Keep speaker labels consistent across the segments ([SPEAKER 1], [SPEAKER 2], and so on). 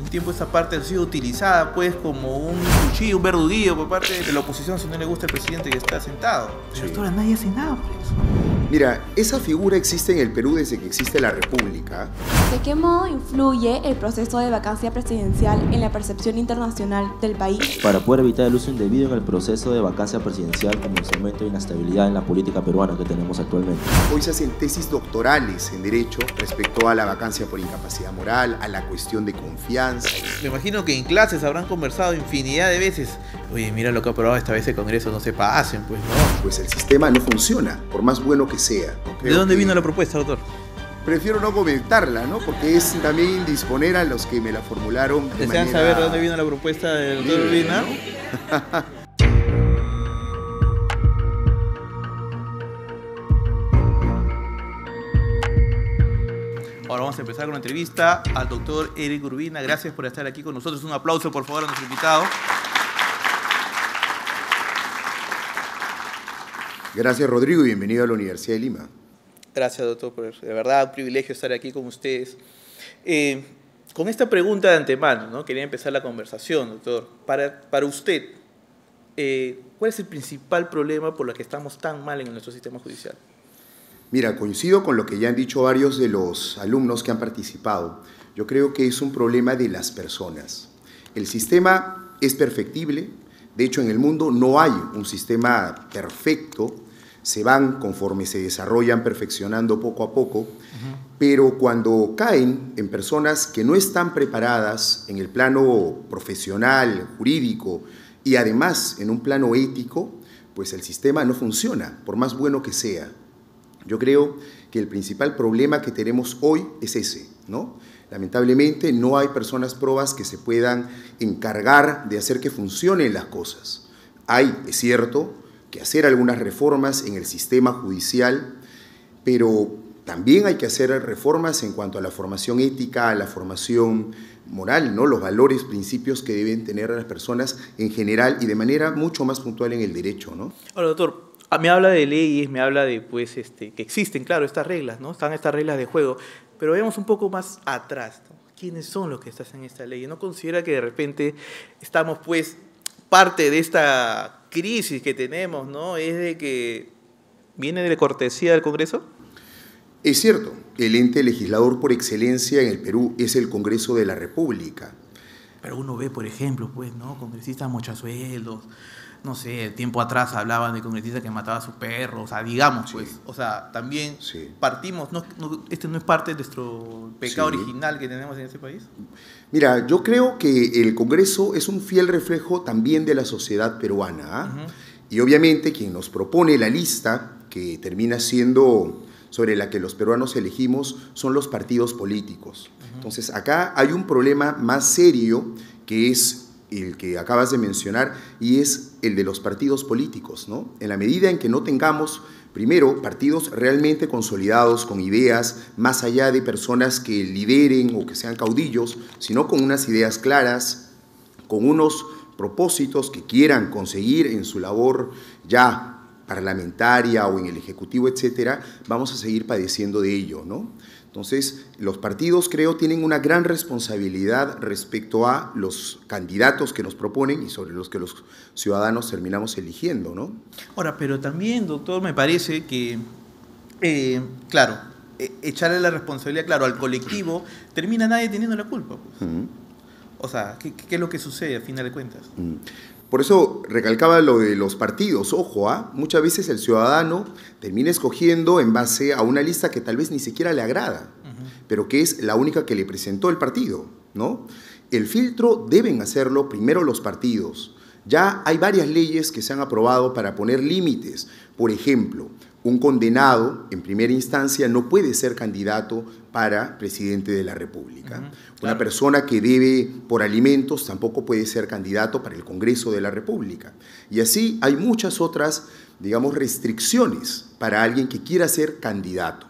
[SPEAKER 1] un tiempo esta parte ha sido utilizada pues como un cuchillo, un verduguillo por parte de la oposición si no le gusta el presidente que está sentado. Pero hasta ahora nadie hace nada por eso.
[SPEAKER 2] Mira, esa figura existe en el Perú desde que existe la República.
[SPEAKER 3] ¿De qué modo influye el proceso de vacancia presidencial en la percepción internacional del país?
[SPEAKER 4] Para poder evitar el uso indebido en el proceso de vacancia presidencial como instrumento de inestabilidad en la política peruana que tenemos actualmente.
[SPEAKER 2] Hoy se hacen tesis doctorales en Derecho respecto a la vacancia por incapacidad moral, a la cuestión de confianza.
[SPEAKER 1] Me imagino que en clases habrán conversado infinidad de veces. Oye, mira lo que ha aprobado esta vez el Congreso, no se pasen, pues, ¿no?
[SPEAKER 2] Pues el sistema no funciona, por más bueno que sea.
[SPEAKER 1] ¿De dónde vino la propuesta, doctor?
[SPEAKER 2] Prefiero no comentarla, ¿no? Porque es también indisponer a los que me la formularon de
[SPEAKER 1] ¿Desean
[SPEAKER 2] manera...
[SPEAKER 1] saber de dónde vino la propuesta del doctor Urbina? Ahora vamos a empezar con la entrevista al doctor Eric Urbina. Gracias por estar aquí con nosotros. Un aplauso, por favor, a nuestro invitado.
[SPEAKER 2] Gracias, Rodrigo, y bienvenido a la Universidad de Lima.
[SPEAKER 1] Gracias, doctor, de verdad un privilegio estar aquí con ustedes. Con esta pregunta de antemano, ¿no? Quería empezar la conversación, doctor. Para usted, ¿cuál es el principal problema por el que estamos tan mal en nuestro sistema judicial?
[SPEAKER 2] Mira, coincido con lo que ya han dicho varios de los alumnos que han participado. Yo creo que es un problema de las personas. El sistema es perfectible. De hecho, en el mundo no hay un sistema perfecto. Se van, conforme se desarrollan, perfeccionando poco a poco. Pero cuando caen en personas que no están preparadas en el plano profesional, jurídico y además en un plano ético, pues el sistema no funciona, por más bueno que sea. Yo creo que el principal problema que tenemos hoy es ese, ¿no? Lamentablemente no hay personas probas que se puedan encargar de hacer que funcionen las cosas. Hay, es cierto, que hacer algunas reformas en el sistema judicial, pero también hay que hacer reformas en cuanto a la formación ética, a la formación moral, ¿no? Los valores, principios que deben tener las personas en general y de manera mucho más puntual en el derecho, ¿no?
[SPEAKER 1] Ahora, doctor, me habla de leyes, me habla de pues, que existen, claro, estas reglas, ¿no? Están estas reglas de juego, pero veamos un poco más atrás, ¿no? ¿Quiénes son los que están en esta ley? ¿No considera que de repente estamos, pues, parte de esta crisis que tenemos, ¿no? Es de que viene de la cortesía del Congreso?
[SPEAKER 2] Es cierto, el ente legislador por excelencia en el Perú es el Congreso de la República.
[SPEAKER 1] Pero uno ve, por ejemplo, pues, ¿no? Congresistas mochasueldos, no sé, tiempo atrás hablaban de congresistas que mataba a su perro, o sea, digamos,
[SPEAKER 2] Sí.
[SPEAKER 1] pues, o sea, también
[SPEAKER 2] Sí.
[SPEAKER 1] partimos, este no es parte de nuestro pecado
[SPEAKER 2] Sí.
[SPEAKER 1] original que tenemos en este país.
[SPEAKER 2] Mira, yo creo que el Congreso es un fiel reflejo también de la sociedad peruana, ¿ah? Y obviamente quien nos propone la lista, que termina siendo sobre la que los peruanos elegimos, son los partidos políticos. Entonces, acá hay un problema más serio que es el que acabas de mencionar y es el de los partidos políticos, ¿no? En la medida en que no tengamos, primero, partidos realmente consolidados con ideas, más allá de personas que lideren o que sean caudillos, sino con unas ideas claras, con unos propósitos que quieran conseguir en su labor ya parlamentaria o en el Ejecutivo, etcétera, vamos a seguir padeciendo de ello, ¿no? Entonces, los partidos, creo, tienen una gran responsabilidad respecto a los candidatos que nos proponen y sobre los que los ciudadanos terminamos eligiendo, ¿no?
[SPEAKER 1] Ahora, pero también, doctor, me parece que, claro, echarle la responsabilidad, claro, al colectivo, termina nadie teniendo la culpa, pues. O sea, ¿qué es lo que sucede a final de cuentas?
[SPEAKER 2] Por eso recalcaba lo de los partidos. Ojo, muchas veces el ciudadano termina escogiendo en base a una lista que tal vez ni siquiera le agrada, pero que es la única que le presentó el partido, ¿no? El filtro deben hacerlo primero los partidos. Ya hay varias leyes que se han aprobado para poner límites. Por ejemplo, un condenado en primera instancia no puede ser candidato para presidente de la República. Claro. Una persona que debe por alimentos tampoco puede ser candidato para el Congreso de la República. Y así hay muchas otras, digamos, restricciones para alguien que quiera ser candidato.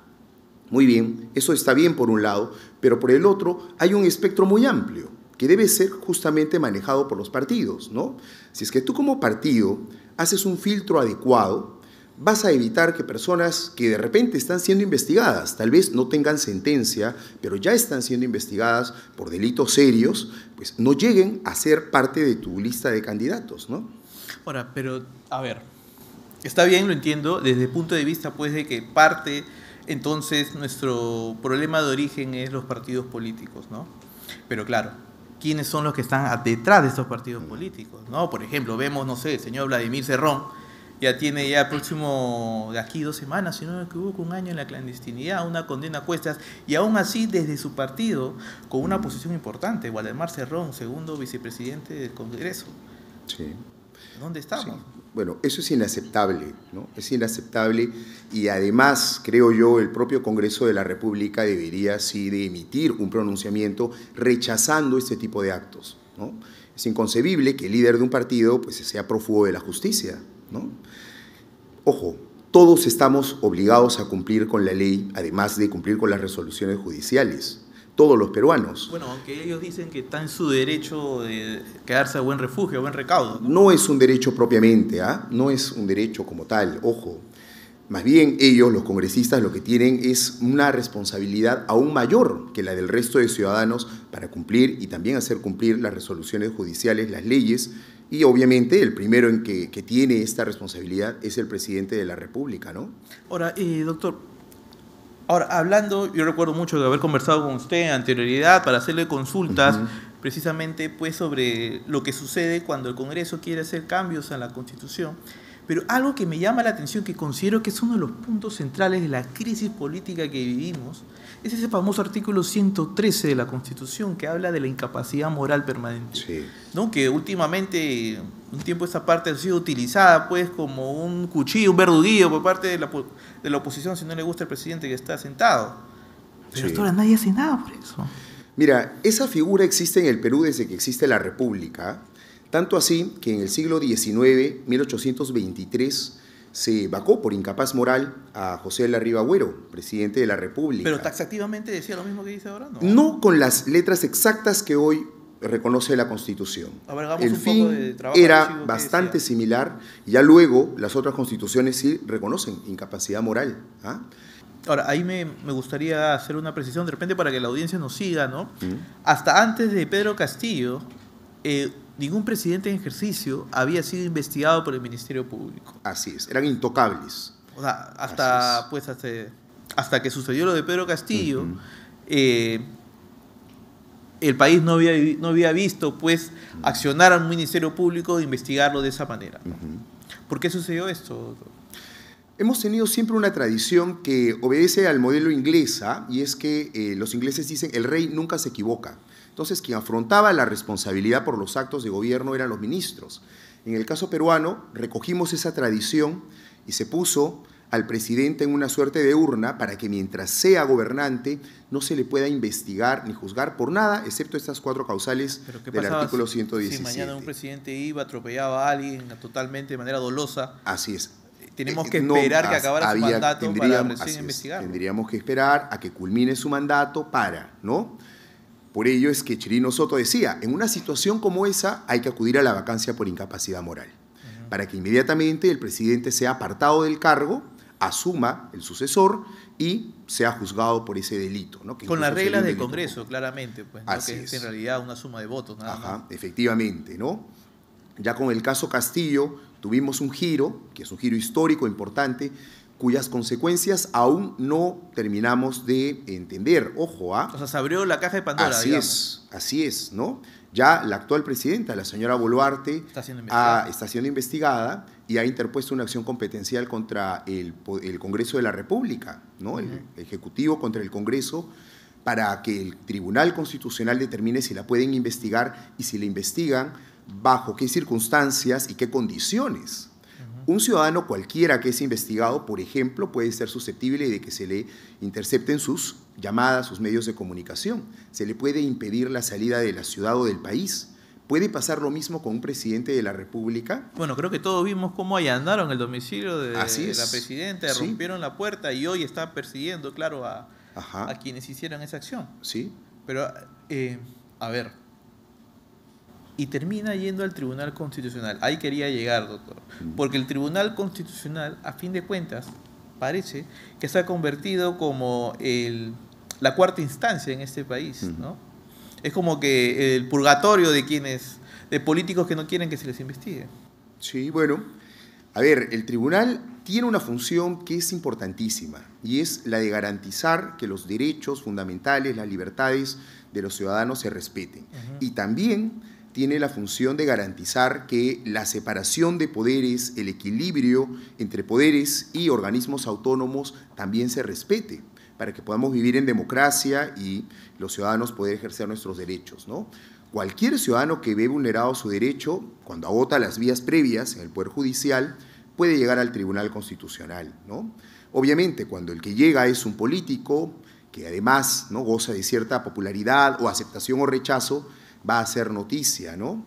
[SPEAKER 2] Muy bien, eso está bien por un lado, pero por el otro hay un espectro muy amplio que debe ser justamente manejado por los partidos, ¿no? Si es que tú como partido haces un filtro adecuado, vas a evitar que personas que de repente están siendo investigadas, tal vez no tengan sentencia, pero ya están siendo investigadas por delitos serios, pues no lleguen a ser parte de tu lista de candidatos, ¿no?
[SPEAKER 1] Ahora, pero, a ver, está bien, lo entiendo, desde el punto de vista, pues, de que parte, entonces, nuestro problema de origen es los partidos políticos, ¿no? Pero claro, ¿quiénes son los que están detrás de estos partidos políticos, ¿no? Por ejemplo, vemos, no sé, el señor Vladimir Cerrón, ya tiene ya próximo, de aquí 2 semanas, si no me equivoco, 1 año en la clandestinidad, una condena a cuestas, y aún así desde su partido, con una posición importante, Waldemar Cerrón, segundo vicepresidente del Congreso.
[SPEAKER 2] Sí.
[SPEAKER 1] ¿Dónde estamos?
[SPEAKER 2] Sí. Bueno, eso es inaceptable, ¿no? Es inaceptable y además, creo yo, el propio Congreso de la República debería sí de emitir un pronunciamiento rechazando este tipo de actos, ¿no? Es inconcebible que el líder de un partido pues, sea prófugo de la justicia, ¿no? Ojo, todos estamos obligados a cumplir con la ley, además de cumplir con las resoluciones judiciales. Todos los peruanos.
[SPEAKER 1] Bueno, aunque ellos dicen que está en su derecho de quedarse a buen refugio, a buen recaudo, ¿no?
[SPEAKER 2] No es un derecho propiamente, ¿ah? No es un derecho como tal, ojo. Más bien ellos, los congresistas, lo que tienen es una responsabilidad aún mayor que la del resto de ciudadanos para cumplir y también hacer cumplir las resoluciones judiciales, las leyes, y obviamente el primero en que tiene esta responsabilidad es el presidente de la República, ¿no?
[SPEAKER 1] Ahora, doctor, hablando, yo recuerdo mucho de haber conversado con usted en anterioridad para hacerle consultas precisamente pues sobre lo que sucede cuando el Congreso quiere hacer cambios a la Constitución. Pero algo que me llama la atención, que considero que es uno de los puntos centrales de la crisis política que vivimos, es ese famoso artículo 113 de la Constitución que habla de la incapacidad moral permanente.
[SPEAKER 2] Sí.
[SPEAKER 1] ¿No? Que últimamente, un tiempo esta parte ha sido utilizada pues como un cuchillo, un verduguillo por parte de la oposición si no le gusta el presidente que está sentado. Pero
[SPEAKER 2] Sí.
[SPEAKER 1] hasta ahora nadie hace nada por eso.
[SPEAKER 2] Mira, esa figura existe en el Perú desde que existe la República, tanto así que en el siglo XIX, 1823, se vacó por incapaz moral a José Larriba Agüero, presidente de la República.
[SPEAKER 1] Pero taxativamente decía lo mismo que dice ahora, ¿no?
[SPEAKER 2] No con las letras exactas que hoy reconoce la Constitución.
[SPEAKER 1] A ver, hagamos
[SPEAKER 2] El
[SPEAKER 1] un
[SPEAKER 2] fin
[SPEAKER 1] poco de trabajo
[SPEAKER 2] era
[SPEAKER 1] archivo, ¿qué
[SPEAKER 2] bastante
[SPEAKER 1] decía?
[SPEAKER 2] similar, y ya luego las otras constituciones sí reconocen incapacidad moral, ¿ah?
[SPEAKER 1] Ahora, ahí me gustaría hacer una precisión, de repente para que la audiencia nos siga, ¿no? Hasta antes de Pedro Castillo, ningún presidente en ejercicio había sido investigado por el Ministerio Público.
[SPEAKER 2] Así es, eran intocables.
[SPEAKER 1] O sea, hasta que sucedió lo de Pedro Castillo, el país no había visto pues accionar a un Ministerio Público de investigarlo de esa manera, ¿no? ¿Por qué sucedió esto?
[SPEAKER 2] Hemos tenido siempre una tradición que obedece al modelo inglés, ¿ah? Y es que los ingleses dicen el rey nunca se equivoca. Entonces, quien afrontaba la responsabilidad por los actos de gobierno eran los ministros. En el caso peruano, recogimos esa tradición y se puso al presidente en una suerte de urna para que mientras sea gobernante no se le pueda investigar ni juzgar por nada, excepto estas 4 causales
[SPEAKER 1] ¿Pero qué
[SPEAKER 2] del
[SPEAKER 1] pasaba
[SPEAKER 2] artículo
[SPEAKER 1] si
[SPEAKER 2] 117.
[SPEAKER 1] mañana un presidente iba, atropellaba a alguien totalmente de manera dolosa?
[SPEAKER 2] Así es.
[SPEAKER 1] Tenemos que esperar que acabara su mandato para recién investigarlo.
[SPEAKER 2] Tendríamos que esperar a que culmine su mandato para, ¿no? Por ello es que Chirino Soto decía, en una situación como esa hay que acudir a la vacancia por incapacidad moral, para que inmediatamente el presidente sea apartado del cargo, asuma el sucesor y sea juzgado por ese delito, ¿no? Que
[SPEAKER 1] Con las
[SPEAKER 2] incluso sería
[SPEAKER 1] reglas
[SPEAKER 2] un
[SPEAKER 1] del
[SPEAKER 2] delito
[SPEAKER 1] Congreso,
[SPEAKER 2] común.
[SPEAKER 1] claramente, pues, ¿no?
[SPEAKER 2] Así
[SPEAKER 1] Que es
[SPEAKER 2] es.
[SPEAKER 1] en realidad una suma de votos, nada más.
[SPEAKER 2] Ajá, efectivamente, ¿no? Ya con el caso Castillo tuvimos un giro, que es un giro histórico importante, cuyas consecuencias aún no terminamos de entender. Ojo, ¿ah?
[SPEAKER 1] O sea, se abrió la caja de Pandora,
[SPEAKER 2] Así es, ¿no? Ya la actual presidenta, la señora Boluarte, está siendo investigada y ha interpuesto una acción competencial contra el Congreso de la República, ¿no? El Ejecutivo contra el Congreso, para que el Tribunal Constitucional determine si la pueden investigar y si la investigan, bajo qué circunstancias y qué condiciones. Un ciudadano cualquiera que es investigado, por ejemplo, puede ser susceptible de que se le intercepten sus llamadas, sus medios de comunicación. Se le puede impedir la salida de la ciudad o del país. ¿Puede pasar lo mismo con un presidente de la República?
[SPEAKER 1] Bueno, creo que todos vimos cómo allanaron el domicilio de la presidenta,
[SPEAKER 2] Sí.
[SPEAKER 1] rompieron la puerta y hoy están persiguiendo, claro, a quienes hicieron esa acción.
[SPEAKER 2] Sí.
[SPEAKER 1] Pero, a ver, y termina yendo al Tribunal Constitucional. Ahí quería llegar, doctor. Porque el Tribunal Constitucional, a fin de cuentas, parece que se ha convertido como la cuarta instancia en este país, ¿no? Es como que el purgatorio de políticos que no quieren que se les investigue.
[SPEAKER 2] Sí, bueno, a ver, el tribunal tiene una función que es importantísima y es la de garantizar que los derechos fundamentales, las libertades de los ciudadanos se respeten. Y también tiene la función de garantizar que la separación de poderes, el equilibrio entre poderes y organismos autónomos también se respete, para que podamos vivir en democracia y los ciudadanos poder ejercer nuestros derechos, ¿no? Cualquier ciudadano que ve vulnerado su derecho, cuando agota las vías previas en el Poder Judicial, puede llegar al Tribunal Constitucional, ¿no? Obviamente, cuando el que llega es un político, que además, ¿no?, goza de cierta popularidad o aceptación o rechazo, va a ser noticia, ¿no?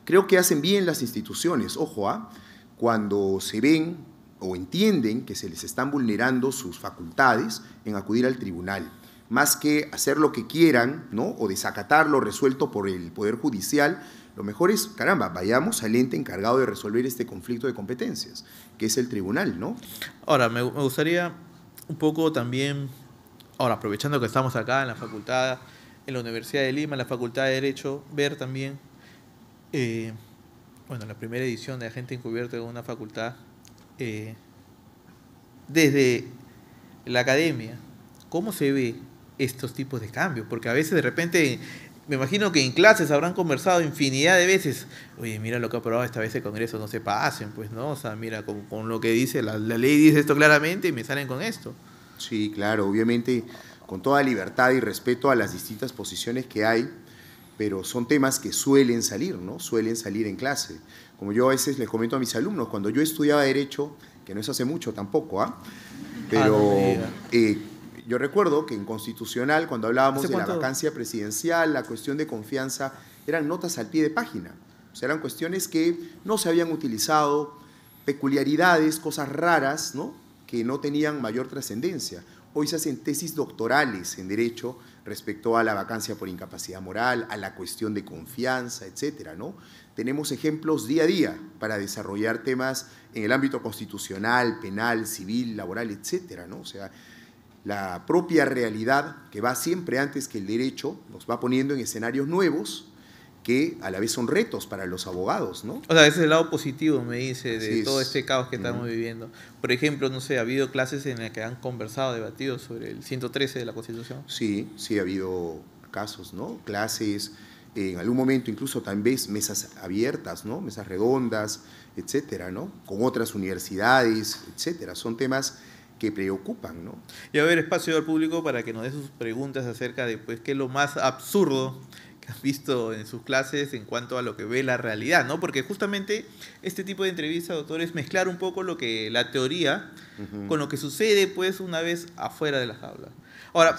[SPEAKER 2] Creo que hacen bien las instituciones, ojo, cuando se ven o entienden que se les están vulnerando sus facultades en acudir al tribunal, más que hacer lo que quieran, ¿no?, o desacatar lo resuelto por el Poder Judicial. Lo mejor es, caramba, vayamos al ente encargado de resolver este conflicto de competencias, que es el tribunal, ¿no?
[SPEAKER 1] Ahora, me gustaría un poco también, ahora aprovechando que estamos acá en la facultad, en la Universidad de Lima, en la Facultad de Derecho, ver también, la primera edición de Agente Encubierto de una facultad, desde la academia, ¿cómo se ve estos tipos de cambios? Porque a veces de repente, me imagino que en clases habrán conversado infinidad de veces, oye, mira lo que ha aprobado esta vez el Congreso, no se pasen, pues, ¿no? O sea, mira, con lo que dice, la ley dice esto claramente y me salen con esto.
[SPEAKER 2] Sí, claro, obviamente con toda libertad y respeto a las distintas posiciones que hay, pero son temas que suelen salir, ¿no? Suelen salir en clase. Como yo a veces les comento a mis alumnos, cuando yo estudiaba Derecho, que no es hace mucho tampoco, pero yo recuerdo que en Constitucional, cuando hablábamos de la vacancia presidencial, la cuestión de confianza, eran notas al pie de página. O sea, eran cuestiones que no se habían utilizado, peculiaridades, cosas raras, ¿no?, que no tenían mayor trascendencia. Hoy se hacen tesis doctorales en Derecho respecto a la vacancia por incapacidad moral, a la cuestión de confianza, etcétera, ¿no? Tenemos ejemplos día a día para desarrollar temas en el ámbito constitucional, penal, civil, laboral, etcétera, ¿no? O sea, la propia realidad, que va siempre antes que el derecho, nos va poniendo en escenarios nuevos que a la vez son retos para los abogados, ¿no?
[SPEAKER 1] O sea, ese es el lado positivo, me dice, de todo este caos que estamos viviendo. Por ejemplo, no sé, ¿ha habido clases en las que han conversado, debatido sobre el 113 de la Constitución?
[SPEAKER 2] Sí, sí ha habido casos, ¿no? Clases, en algún momento incluso tal vez mesas abiertas, ¿no?, mesas redondas, etcétera, ¿no?, con otras universidades, etcétera. Son temas que preocupan, ¿no?
[SPEAKER 1] Y a ver, espacio al público para que nos dé sus preguntas acerca de, pues, qué es lo más absurdo que has visto en sus clases en cuanto a lo que ve la realidad, ¿no? Porque justamente este tipo de entrevistas, doctor, es mezclar un poco lo que la teoría con lo que sucede, pues, una vez afuera de las aulas. Ahora,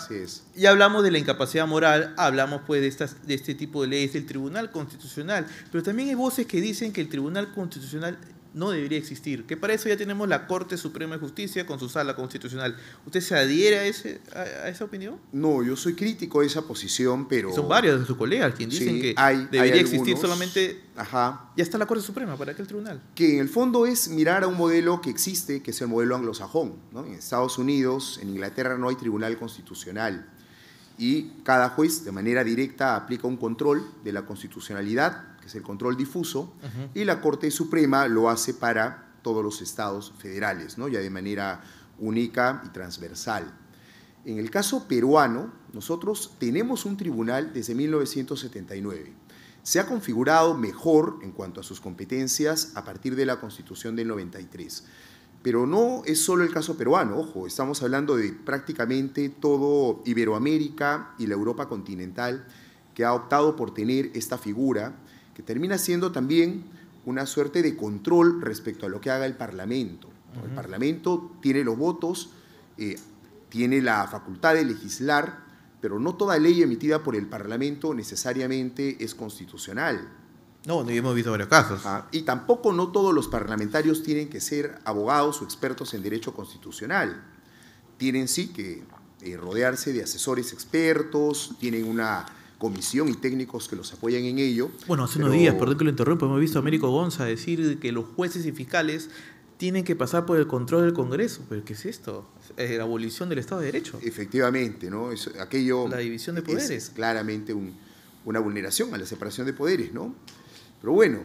[SPEAKER 1] ya hablamos de la incapacidad moral, hablamos, pues, de este tipo de leyes del Tribunal Constitucional, pero también hay voces que dicen que el Tribunal Constitucional no debería existir, que para eso ya tenemos la Corte Suprema de Justicia con su sala constitucional. ¿Usted se adhiere a esa opinión?
[SPEAKER 2] No, yo soy crítico de esa posición, pero...
[SPEAKER 1] Son varios de sus colegas quienes dicen que debería existir solamente... Ya está la Corte Suprema, ¿para qué el tribunal?
[SPEAKER 2] Que en el fondo es mirar a un modelo que existe, que es el modelo anglosajón, ¿no? En Estados Unidos, en Inglaterra no hay tribunal constitucional y cada juez de manera directa aplica un control de la constitucionalidad, que es el control difuso, y la Corte Suprema lo hace para todos los estados federales, ¿no?, ya de manera única y transversal. En el caso peruano, nosotros tenemos un tribunal desde 1979. Se ha configurado mejor en cuanto a sus competencias a partir de la Constitución del 93. Pero no es solo el caso peruano, ojo, estamos hablando de prácticamente todo Iberoamérica y la Europa continental, que ha optado por tener esta figura, que termina siendo también una suerte de control respecto a lo que haga el Parlamento. El Parlamento tiene los votos, tiene la facultad de legislar, pero no toda ley emitida por el Parlamento necesariamente es constitucional.
[SPEAKER 1] No hemos visto varios casos.
[SPEAKER 2] Y tampoco no todos los parlamentarios tienen que ser abogados o expertos en derecho constitucional. Tienen sí que rodearse de asesores expertos, tienen una comisión y técnicos que los apoyan en ello.
[SPEAKER 1] Bueno, hace unos días, perdón que lo interrumpa, hemos visto a Américo Gonza decir que los jueces y fiscales tienen que pasar por el control del Congreso. ¿Pero qué es esto? La abolición del Estado de Derecho.
[SPEAKER 2] Efectivamente, ¿no? Aquello
[SPEAKER 1] la división de poderes.
[SPEAKER 2] Es claramente una vulneración a la separación de poderes, ¿no? Pero bueno,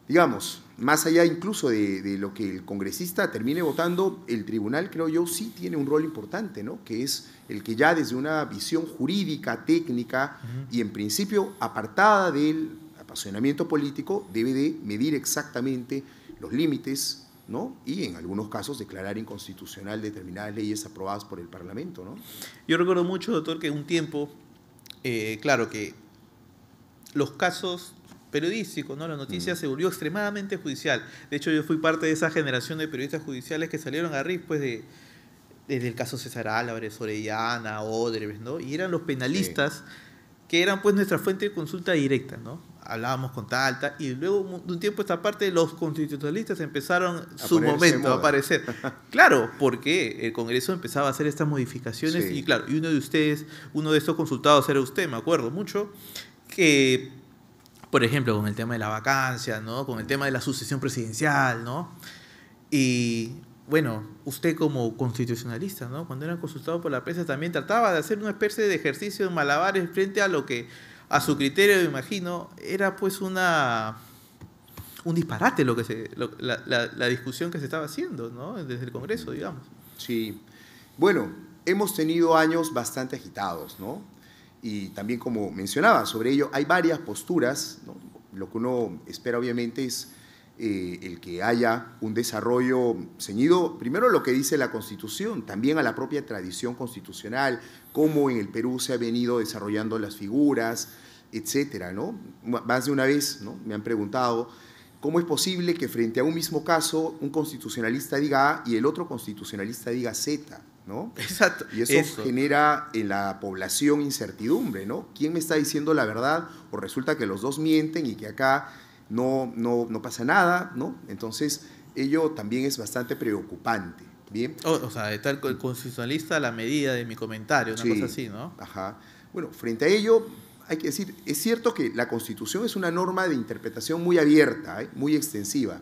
[SPEAKER 2] digamos, más allá incluso de lo que el congresista termine votando, el tribunal, creo yo, sí tiene un rol importante, ¿no? Que es el que ya desde una visión jurídica, técnica y en principio apartada del apasionamiento político, debe de medir exactamente los límites, ¿no? Y en algunos casos declarar inconstitucional determinadas leyes aprobadas por el Parlamento, ¿no?
[SPEAKER 1] Yo recuerdo mucho, doctor, que un tiempo, claro que los casos periodísticos, ¿no? La noticia se volvió extremadamente judicial. De hecho, yo fui parte de esa generación de periodistas judiciales que salieron a RIF, pues, desde el caso César Álvarez, Orellana, Odebrecht, ¿no? Y eran los penalistas que eran, pues, nuestra fuente de consulta directa, ¿no? Hablábamos con tal, y luego de un tiempo a esta parte los constitucionalistas empezaron su momento a aparecer. Claro, porque el Congreso empezaba a hacer estas modificaciones y claro, y uno de estos consultados era usted, me acuerdo mucho, que, por ejemplo, con el tema de la vacancia, ¿no? Con el tema de la sucesión presidencial, ¿no? Y bueno, usted como constitucionalista, ¿no? Cuando era consultado por la prensa también trataba de hacer una especie de ejercicio de malabares frente a lo que a su criterio, me imagino, era pues un disparate la discusión que se estaba haciendo, ¿no? Desde el Congreso, digamos.
[SPEAKER 2] Sí. Bueno, hemos tenido años bastante agitados, ¿no? Y también, como mencionaba, sobre ello hay varias posturas, ¿no? Lo que uno espera, obviamente, es el que haya un desarrollo ceñido, primero a lo que dice la Constitución, también a la propia tradición constitucional, cómo en el Perú se ha venido desarrollando las figuras, etcétera, ¿no? Más de una vez, ¿no? Me han preguntado cómo es posible que frente a un mismo caso un constitucionalista diga A y el otro constitucionalista diga Z, ¿no?
[SPEAKER 1] Exacto.
[SPEAKER 2] Y eso genera en la población incertidumbre, ¿no? ¿Quién me está diciendo la verdad? O resulta que los dos mienten y que acá no pasa nada, ¿no? Entonces, ello también es bastante preocupante, ¿bien?
[SPEAKER 1] O sea, está el constitucionalista a la medida de mi comentario, una cosa así, ¿no?
[SPEAKER 2] Ajá. Bueno, frente a ello, hay que decir, es cierto que la Constitución es una norma de interpretación muy abierta, muy extensiva.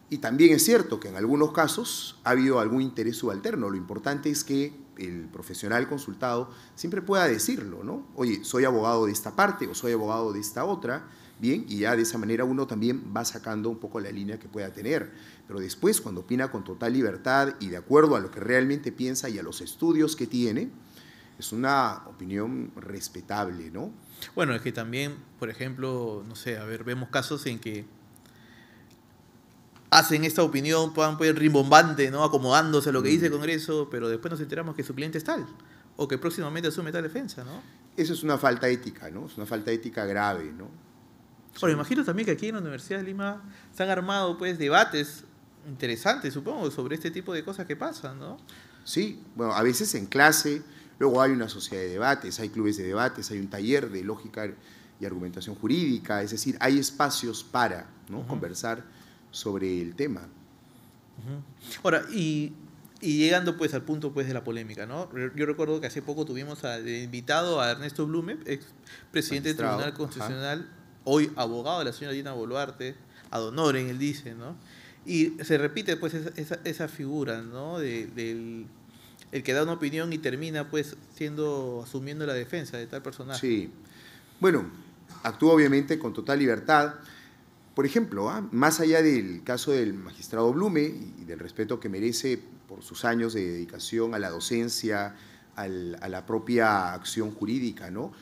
[SPEAKER 2] Y también es cierto que en algunos casos ha habido algún interés subalterno. Lo importante es que el profesional consultado siempre pueda decirlo, ¿no? Oye, soy abogado de esta parte o soy abogado de esta otra, bien, y ya de esa manera uno también va sacando un poco la línea que pueda tener. Pero después, cuando opina con total libertad y de acuerdo a lo que realmente piensa y a los estudios que tiene, es una opinión respetable, ¿no?
[SPEAKER 1] Bueno, es que también, por ejemplo, no sé, a ver, vemos casos en que hacen esta opinión, pues rimbombante, ¿no? Acomodándose a lo que dice el Congreso, pero después nos enteramos que su cliente es tal, o que próximamente asume tal defensa, ¿no?
[SPEAKER 2] Eso es una falta ética, ¿no? Es una falta ética grave, ¿no?
[SPEAKER 1] Bueno, imagino también que aquí en la Universidad de Lima se han armado, pues, debates interesantes, supongo, sobre este tipo de cosas que pasan, ¿no?
[SPEAKER 2] Sí, bueno, a veces en clase, luego hay una sociedad de debates, hay clubes de debates, hay un taller de lógica y argumentación jurídica, es decir, hay espacios para, ¿no? conversar sobre el tema.
[SPEAKER 1] Ahora, y llegando pues al punto pues de la polémica, ¿no? Yo recuerdo que hace poco tuvimos de invitado a Ernesto Blume, ex presidente del Tribunal Constitucional, hoy abogado de la señora Dina Boluarte, ad honorem, él dice, ¿no? Y se repite pues esa figura, ¿no? El que da una opinión y termina pues asumiendo la defensa de tal personaje.
[SPEAKER 2] Sí. Bueno, actúa obviamente con total libertad. Por ejemplo, más allá del caso del magistrado Blume y del respeto que merece por sus años de dedicación a la docencia, a la propia acción jurídica, ¿no?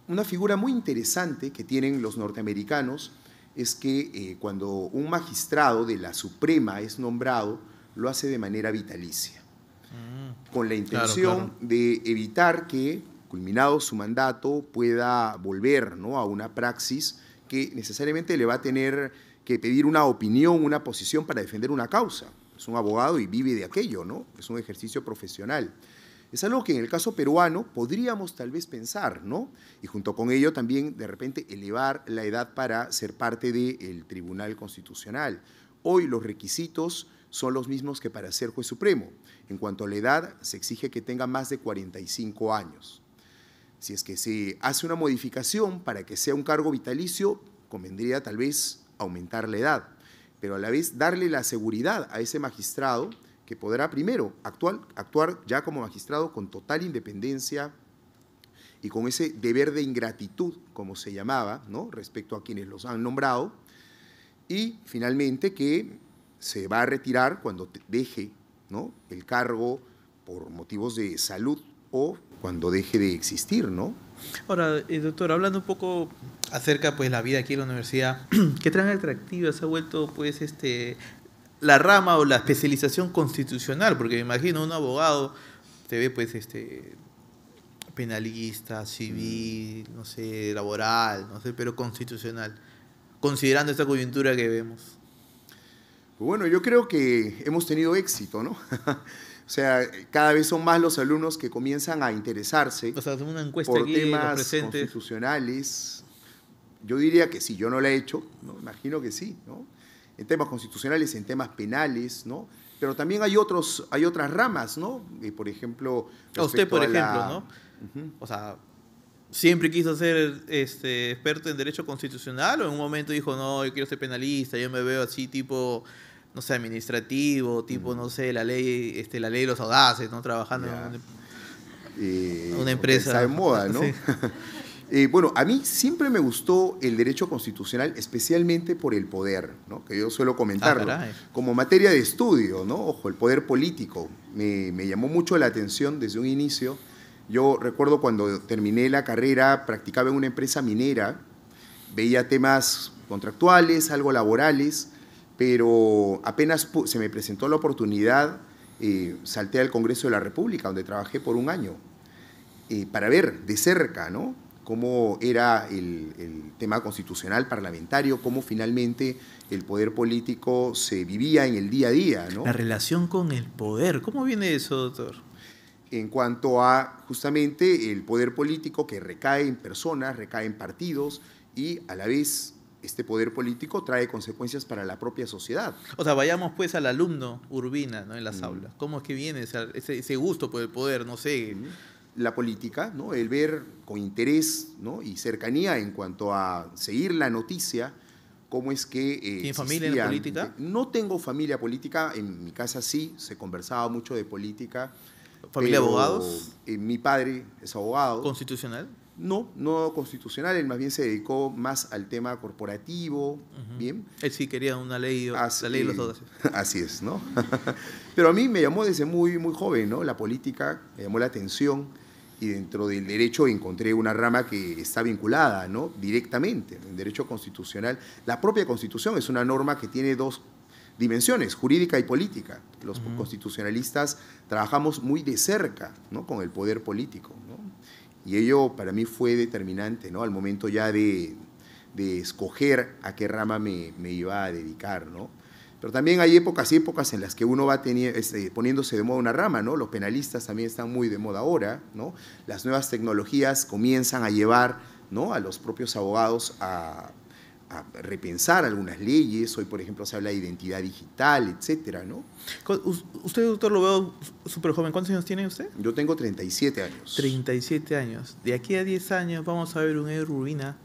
[SPEAKER 2] Una figura muy interesante que tienen los norteamericanos es que cuando un magistrado de la Suprema es nombrado, lo hace de manera vitalicia, con la intención de evitar que, culminado su mandato, pueda volver, ¿no? a una praxis que necesariamente le va a tener que pedir una opinión, una posición para defender una causa. Es un abogado y vive de aquello, ¿no? Es un ejercicio profesional. Es algo que en el caso peruano podríamos tal vez pensar, ¿no? Y junto con ello también de repente elevar la edad para ser parte del Tribunal Constitucional. Hoy los requisitos son los mismos que para ser juez supremo. En cuanto a la edad, se exige que tenga más de 45 años. Si es que se hace una modificación para que sea un cargo vitalicio, convendría tal vez aumentar la edad, pero a la vez darle la seguridad a ese magistrado que podrá primero actuar ya como magistrado con total independencia y con ese deber de ingratitud, como se llamaba, ¿no?, respecto a quienes los han nombrado, y finalmente que se va a retirar cuando deje, ¿no?, el cargo por motivos de salud o cuando deje de existir, ¿no?
[SPEAKER 1] Ahora, doctor, hablando un poco acerca pues la vida aquí en la universidad, ¿qué tan atractiva se ha vuelto pues la rama o la especialización constitucional? Porque me imagino un abogado se ve pues penalista, civil, no sé, laboral, no sé, pero constitucional, considerando esta coyuntura que vemos.
[SPEAKER 2] Pues bueno, yo creo que hemos tenido éxito, ¿no? O sea, cada vez son más los alumnos que comienzan a interesarse,
[SPEAKER 1] o sea, una encuesta
[SPEAKER 2] por
[SPEAKER 1] aquí,
[SPEAKER 2] temas constitucionales. Yo diría que sí, yo no la he hecho, ¿no? Imagino que sí, ¿no? En temas constitucionales, en temas penales, ¿no? Pero también hay otras ramas, ¿no? Por ejemplo,
[SPEAKER 1] usted, por ejemplo, ¿no?
[SPEAKER 2] Uh-huh.
[SPEAKER 1] O sea, ¿siempre quiso ser experto en derecho constitucional o en un momento dijo, no, yo quiero ser penalista, yo me veo así tipo, no sé, administrativo, tipo, no sé, la ley de los audaces, ¿no? Trabajando en una empresa.
[SPEAKER 2] Está de moda, ¿no?
[SPEAKER 1] Sí.
[SPEAKER 2] Bueno, a mí siempre me gustó el derecho constitucional, especialmente por el poder, ¿no?, que yo suelo comentarlo, como materia de estudio, ¿no? Ojo, el poder político me llamó mucho la atención desde un inicio. Yo recuerdo cuando terminé la carrera, practicaba en una empresa minera, veía temas contractuales, algo laborales, pero apenas se me presentó la oportunidad, salté al Congreso de la República, donde trabajé por un año, para ver de cerca, ¿no?, cómo era el tema constitucional parlamentario, cómo finalmente el poder político se vivía en el día a día, ¿no?
[SPEAKER 1] La relación con el poder, ¿cómo viene eso, doctor?
[SPEAKER 2] En cuanto a justamente el poder político que recae en personas, recae en partidos y a la vez este poder político trae consecuencias para la propia sociedad.
[SPEAKER 1] O sea, vayamos pues al alumno Urbina, ¿no?, en las aulas. ¿Cómo es que viene ese gusto por el poder? No sé.
[SPEAKER 2] La política, ¿no?, el ver con interés, ¿no?, y cercanía en cuanto a seguir la noticia, cómo es que
[SPEAKER 1] ¿Tiene familia en la política?
[SPEAKER 2] No tengo familia política, en mi casa sí, se conversaba mucho de política.
[SPEAKER 1] ¿Familia de abogados?
[SPEAKER 2] Mi padre es abogado.
[SPEAKER 1] ¿Constitucional?
[SPEAKER 2] No constitucional, él más bien se dedicó más al tema corporativo, ¿bien?
[SPEAKER 1] Él sí quería una ley, la ley de los audaces.
[SPEAKER 2] Así es, ¿no? Pero a mí me llamó desde muy joven, ¿no?, la política, me llamó la atención, y dentro del derecho encontré una rama que está vinculada, ¿no?, directamente, en derecho constitucional. La propia Constitución es una norma que tiene dos dimensiones, jurídica y política. Los constitucionalistas trabajamos muy de cerca, ¿no?, con el poder político, ¿no? Y ello para mí fue determinante, ¿no?, al momento ya de escoger a qué rama me iba a dedicar, ¿no? Pero también hay épocas y épocas en las que uno va poniéndose de moda una rama, ¿no? Los penalistas también están muy de moda ahora, ¿no? Las nuevas tecnologías comienzan a llevar, ¿no?, a los propios abogados a repensar algunas leyes. Hoy, por ejemplo, se habla de identidad digital, etcétera, ¿no?
[SPEAKER 1] Usted, doctor, lo veo súper joven. ¿Cuántos años tiene usted?
[SPEAKER 2] Yo tengo 37 años.
[SPEAKER 1] 37 años. De aquí a 10 años vamos a ver un Edgar Urbina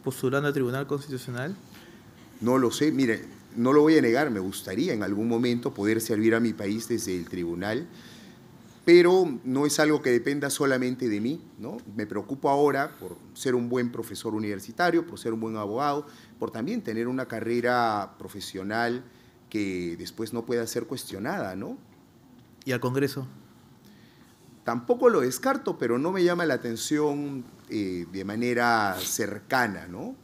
[SPEAKER 1] postulando al Tribunal Constitucional.
[SPEAKER 2] No lo sé, mire, no lo voy a negar, me gustaría en algún momento poder servir a mi país desde el tribunal, pero no es algo que dependa solamente de mí, ¿no? Me preocupo ahora por ser un buen profesor universitario, por ser un buen abogado, por también tener una carrera profesional que después no pueda ser cuestionada, ¿no?
[SPEAKER 1] ¿Y al Congreso?
[SPEAKER 2] Tampoco lo descarto, pero no me llama la atención de manera cercana, ¿no?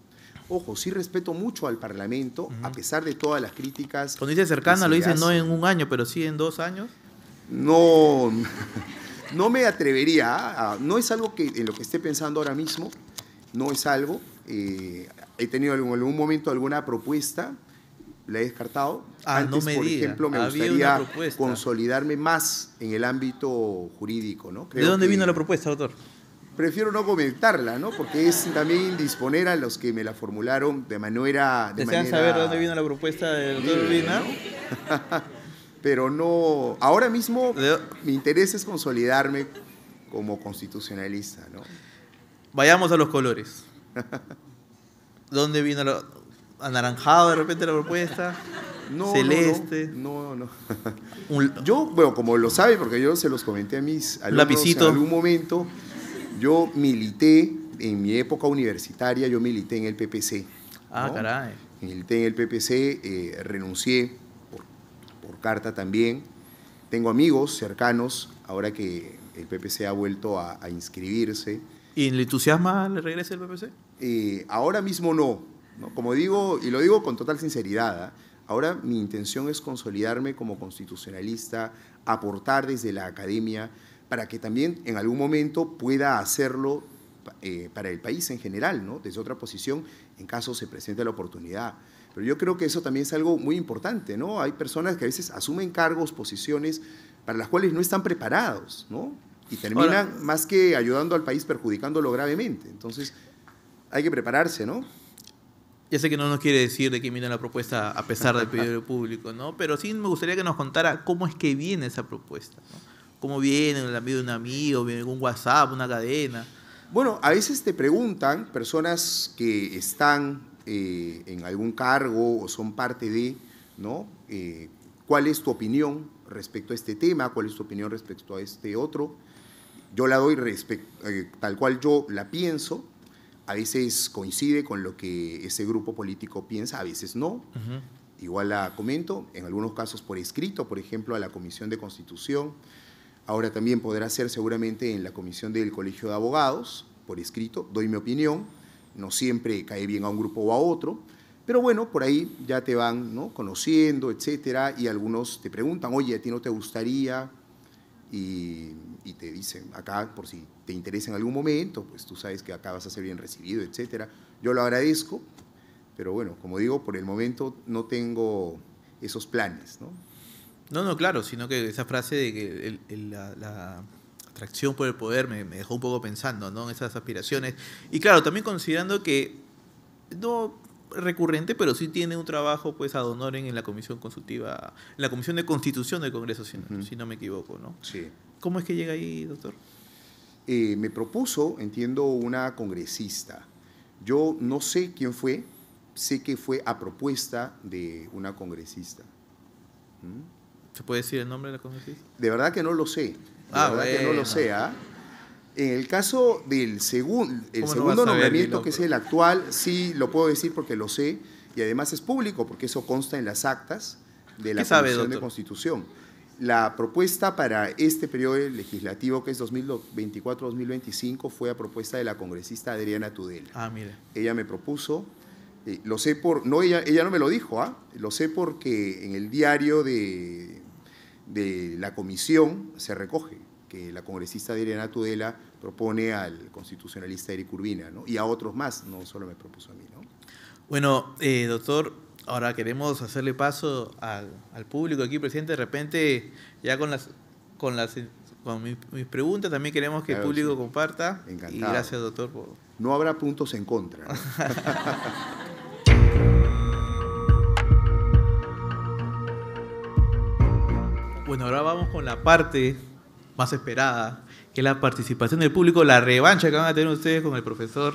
[SPEAKER 2] Ojo, sí respeto mucho al Parlamento, a pesar de todas las críticas.
[SPEAKER 1] Cuando dice cercana, lo dice no en un año, pero sí en 2 años.
[SPEAKER 2] No me atrevería, no es algo en lo que esté pensando ahora mismo, no es algo. He tenido en algún momento alguna propuesta, la he descartado. Antes,
[SPEAKER 1] no me
[SPEAKER 2] por
[SPEAKER 1] diga.
[SPEAKER 2] ejemplo, me gustaría consolidarme más en el ámbito jurídico, ¿no?
[SPEAKER 1] ¿De dónde vino la propuesta, doctor?
[SPEAKER 2] Prefiero no comentarla, ¿no? Porque es también indisponer a los que me la formularon de manera...
[SPEAKER 1] ¿Desean saber de dónde vino la propuesta del doctor Urbina?
[SPEAKER 2] ¿No? Pero no... Ahora mismo mi interés es consolidarme como constitucionalista, ¿no?
[SPEAKER 1] Vayamos a los colores. ¿Dónde vino anaranjado de repente la propuesta?
[SPEAKER 2] No,
[SPEAKER 1] Celeste.
[SPEAKER 2] No.
[SPEAKER 1] Un,
[SPEAKER 2] Yo, bueno, como lo sabe, porque yo se los comenté a mis alumnos
[SPEAKER 1] lapicito.
[SPEAKER 2] en algún momento, yo milité, en mi época universitaria, yo milité en el PPC. ¿no?
[SPEAKER 1] caray.
[SPEAKER 2] Milité en el PPC, renuncié por carta también. Tengo amigos cercanos, ahora que el PPC ha vuelto a inscribirse.
[SPEAKER 1] ¿Y le entusiasma el regreso del PPC?
[SPEAKER 2] Ahora mismo no. Como digo, y lo digo con total sinceridad, ahora mi intención es consolidarme como constitucionalista, aportar desde la academia, para que también en algún momento pueda hacerlo para el país en general, ¿no? Desde otra posición, en caso se presente la oportunidad. Pero yo creo que eso también es algo muy importante, ¿no? Hay personas que a veces asumen cargos, posiciones, para las cuales no están preparados, ¿no? Y terminan, más que ayudando al país, perjudicándolo gravemente. Entonces, hay que prepararse, ¿no?
[SPEAKER 1] Ya sé que no nos quiere decir de qué viene la propuesta a pesar del pedido público, ¿no? Pero sí me gustaría que nos contara cómo es que viene esa propuesta, ¿no? ¿Cómo viene? ¿En el envío de un amigo? ¿Viene en un WhatsApp, una cadena?
[SPEAKER 2] Bueno, a veces te preguntan personas que están en algún cargo o son parte de, ¿no? ¿Cuál es tu opinión respecto a este tema? ¿Cuál es tu opinión respecto a este otro? Yo la doy tal cual yo la pienso. A veces coincide con lo que ese grupo político piensa, a veces no.
[SPEAKER 1] Uh-huh.
[SPEAKER 2] Igual la comento, en algunos casos por escrito, por ejemplo, a la Comisión de Constitución. Ahora también podrá ser seguramente en la Comisión del Colegio de Abogados, por escrito, doy mi opinión. No siempre cae bien a un grupo o a otro, pero bueno, por ahí ya te van, ¿no? Conociendo, etcétera, y algunos te preguntan, oye, ¿a ti no te gustaría? Y te dicen, acá, por si te interesa en algún momento, pues tú sabes que acá vas a ser bien recibido, etcétera. Yo lo agradezco, pero bueno, como digo, por el momento no tengo esos planes, ¿no?
[SPEAKER 1] No, claro, sino que esa frase de que la atracción por el poder me dejó un poco pensando, ¿no? En esas aspiraciones. Y claro, también considerando que no recurrente, pero sí tiene un trabajo pues ad honorem en la Comisión Consultiva, en la Comisión de Constitución del Congreso, si no me equivoco, ¿no?
[SPEAKER 2] Sí.
[SPEAKER 1] ¿Cómo es que llega ahí, doctor?
[SPEAKER 2] Me propuso, entiendo, una congresista. Yo no sé quién fue, sé que fue a propuesta de una congresista.
[SPEAKER 1] ¿Se puede decir el nombre de la congresista?
[SPEAKER 2] De verdad que no lo sé. Que no lo sé. En el caso del segundo nombramiento, que es el actual, sí lo puedo decir porque lo sé, y además es público, porque eso consta en las actas de la Comisión de Constitución. La propuesta para este periodo legislativo, que es 2024-2025, fue a propuesta de la congresista Adriana Tudela.
[SPEAKER 1] Ah, mire.
[SPEAKER 2] Ella me propuso, lo sé ella no me lo dijo, lo sé porque en el diario de la comisión se recoge que la congresista Adriana Tudela propone al constitucionalista Eric Urbina, ¿no? Y a otros más, no solo me propuso a mí, ¿no?
[SPEAKER 1] Bueno, doctor, ahora queremos hacerle paso al público aquí presente. De repente, ya con mis preguntas, también queremos que el público comparta.
[SPEAKER 2] Encantado.
[SPEAKER 1] Y gracias, doctor.
[SPEAKER 2] No habrá puntos en contra, ¿no?
[SPEAKER 1] Bueno, ahora vamos con la parte más esperada, que es la participación del público, la revancha que van a tener ustedes con el profesor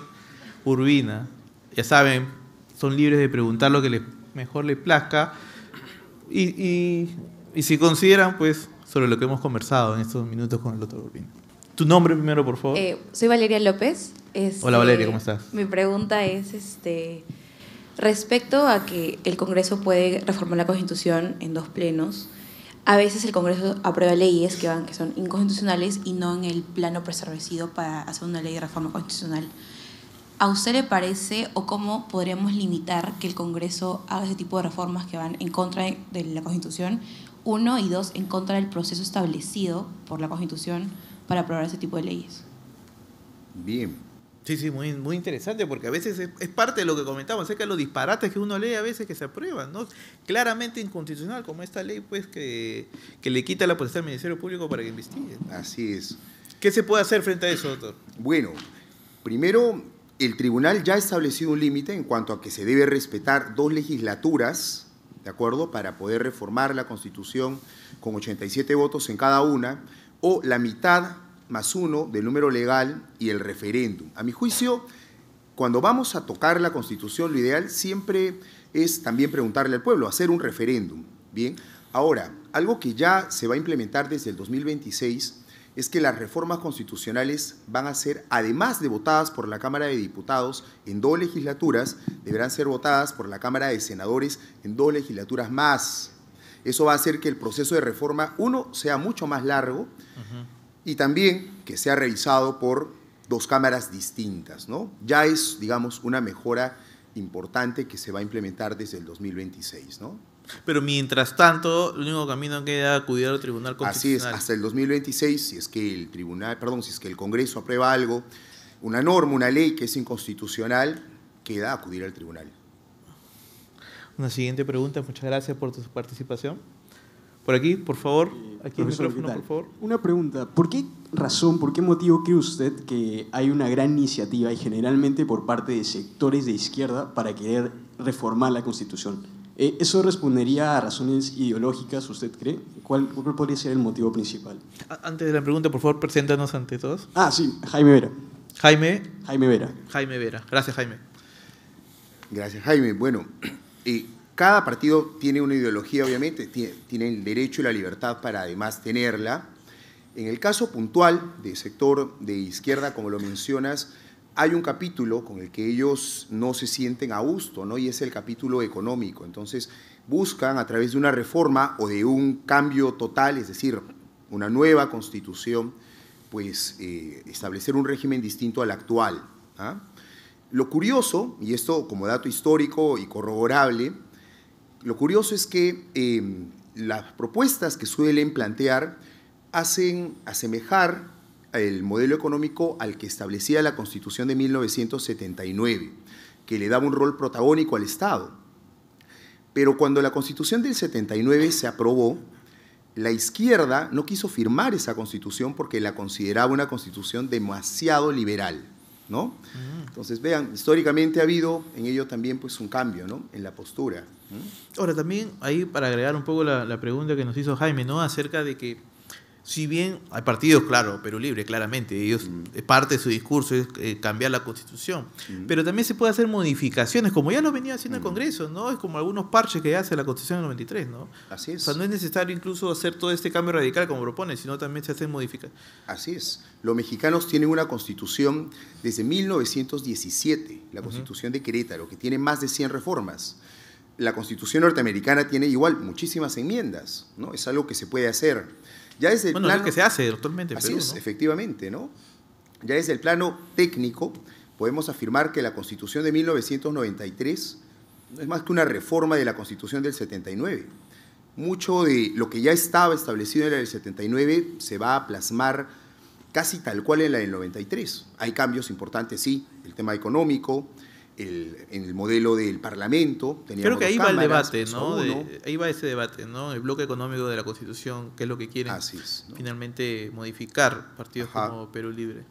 [SPEAKER 1] Urbina. Ya saben, son libres de preguntar lo que mejor les plazca y si consideran, pues, sobre lo que hemos conversado en estos minutos con el doctor Urbina. ¿Tu nombre primero, por favor?
[SPEAKER 5] Soy Valeria López.
[SPEAKER 1] Hola, Valeria, ¿cómo estás?
[SPEAKER 5] Mi pregunta es respecto a que el Congreso puede reformar la Constitución en 2 plenos. A veces el Congreso aprueba leyes que son inconstitucionales y no en el plano preestablecido para hacer una ley de reforma constitucional. ¿A usted le parece o cómo podríamos limitar que el Congreso haga ese tipo de reformas que van en contra de la Constitución? 1, y 2, en contra del proceso establecido por la Constitución para aprobar ese tipo de leyes.
[SPEAKER 2] Bien.
[SPEAKER 1] Sí, muy, muy interesante, porque a veces es parte de lo que comentamos acerca de los disparates que uno lee a veces que se aprueban, ¿no? Claramente inconstitucional, como esta ley pues que le quita la potestad al Ministerio Público para que investigue.
[SPEAKER 2] Así es.
[SPEAKER 1] ¿Qué se puede hacer frente a eso, doctor?
[SPEAKER 2] Bueno, primero, el tribunal ya ha establecido un límite en cuanto a que se debe respetar 2 legislaturas, ¿de acuerdo?, para poder reformar la Constitución con 87 votos en cada una, o la mitad, 2+1 del número legal y el referéndum. A mi juicio, cuando vamos a tocar la Constitución, lo ideal siempre es también preguntarle al pueblo, hacer un referéndum. Bien, ahora, algo que ya se va a implementar desde el 2026 es que las reformas constitucionales van a ser, además de votadas por la Cámara de Diputados en 2 legislaturas, deberán ser votadas por la Cámara de Senadores en 2 legislaturas más. Eso va a hacer que el proceso de reforma, uno, sea mucho más largo y también que sea revisado por 2 cámaras distintas, ¿no? Ya es, digamos, una mejora importante que se va a implementar desde el 2026, ¿no?
[SPEAKER 1] Pero mientras tanto, el único camino queda acudir al Tribunal Constitucional.
[SPEAKER 2] Así es, hasta el 2026, si es que el Congreso aprueba algo, una norma, una ley que es inconstitucional, queda acudir al tribunal.
[SPEAKER 1] Una siguiente pregunta, muchas gracias por tu participación. Por aquí, por favor, aquí el
[SPEAKER 6] Profesor,
[SPEAKER 1] micrófono,
[SPEAKER 6] ¿qué tal?
[SPEAKER 1] por favor.
[SPEAKER 6] Una pregunta, ¿por qué razón, por qué motivo cree usted que hay una gran iniciativa y generalmente por parte de sectores de izquierda para querer reformar la Constitución? ¿Eso respondería a razones ideológicas, usted cree? ¿Cuál podría ser el motivo principal?
[SPEAKER 1] Antes de la pregunta, por favor, preséntanos ante todos.
[SPEAKER 6] Ah, sí, Jaime Vera.
[SPEAKER 1] Jaime
[SPEAKER 6] Vera.
[SPEAKER 1] Gracias, Jaime.
[SPEAKER 2] Gracias, Jaime. Bueno, cada partido tiene una ideología, obviamente, tiene el derecho y la libertad para además tenerla. En el caso puntual del sector de izquierda, como lo mencionas, hay un capítulo con el que ellos no se sienten a gusto, ¿no? Y es el capítulo económico. Entonces, buscan a través de una reforma o de un cambio total, es decir, una nueva constitución, pues establecer un régimen distinto al actual, ¿ah? Lo curioso, y esto como dato histórico y corroborable, lo curioso es que las propuestas que suelen plantear hacen asemejar el modelo económico al que establecía la Constitución de 1979, que le daba un rol protagónico al Estado. Pero cuando la Constitución del 79 se aprobó, la izquierda no quiso firmar esa Constitución porque la consideraba una Constitución demasiado liberal, ¿no? Entonces, vean, históricamente ha habido en ello también pues, un cambio, ¿no?, en la postura.
[SPEAKER 1] Ahora, también ahí para agregar un poco la pregunta que nos hizo Jaime, ¿no?, acerca de que si bien hay partidos, claro, Perú Libre, claramente, ellos, parte de su discurso es cambiar la Constitución, pero también se puede hacer modificaciones, como ya lo venía haciendo el Congreso, ¿no? Es como algunos parches que hace la Constitución del 93, ¿no?
[SPEAKER 2] Así es.
[SPEAKER 1] O sea, no es necesario incluso hacer todo este cambio radical como propone, sino también se hacen modificaciones.
[SPEAKER 2] Así es. Los mexicanos tienen una Constitución desde 1917, la Constitución de Querétaro, que tiene más de 100 reformas. La Constitución norteamericana tiene igual muchísimas enmiendas, ¿no? Es algo que se puede hacer. Ya desde el
[SPEAKER 1] Bueno,
[SPEAKER 2] plano,
[SPEAKER 1] es que se hace actualmente en
[SPEAKER 2] así
[SPEAKER 1] Perú,
[SPEAKER 2] es,
[SPEAKER 1] ¿no?
[SPEAKER 2] efectivamente, ¿no? Ya desde el plano técnico podemos afirmar que la Constitución de 1993 no es más que una reforma de la Constitución del 79. Mucho de lo que ya estaba establecido en la del 79 se va a plasmar casi tal cual en la del 93. Hay cambios importantes, sí, el tema económico, en el modelo del Parlamento.
[SPEAKER 1] Creo que ahí va el debate, ¿no?
[SPEAKER 2] Uno.
[SPEAKER 1] Ahí va ese debate, ¿no? El bloque económico de la Constitución, que es lo que quieren
[SPEAKER 2] Así es, ¿no?
[SPEAKER 1] finalmente modificar partidos
[SPEAKER 2] Ajá.
[SPEAKER 1] como Perú Libre.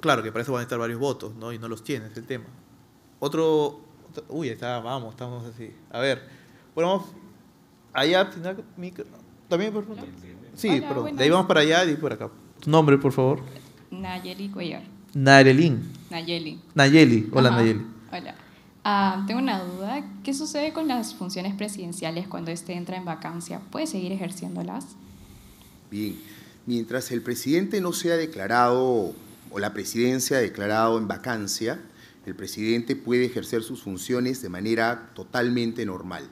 [SPEAKER 1] Claro que para eso van a estar varios votos, ¿no? Y no los tienes, el tema. Uy, estamos así. A ver, bueno, vamos allá. ¿También, por favor? Sí,
[SPEAKER 7] Hola,
[SPEAKER 1] perdón.
[SPEAKER 7] buenas.
[SPEAKER 1] De ahí vamos para allá y por acá. Tu nombre, por favor.
[SPEAKER 7] Nayeli Cuellar.
[SPEAKER 1] Nayeli. Hola,
[SPEAKER 7] Ajá.
[SPEAKER 1] Nayeli.
[SPEAKER 7] Hola. Tengo una duda. ¿Qué sucede con las funciones presidenciales cuando éste entra en vacancia? ¿Puede seguir ejerciéndolas?
[SPEAKER 2] Bien, mientras el presidente no sea declarado, o la presidencia declarado en vacancia, el presidente puede ejercer sus funciones de manera totalmente normal.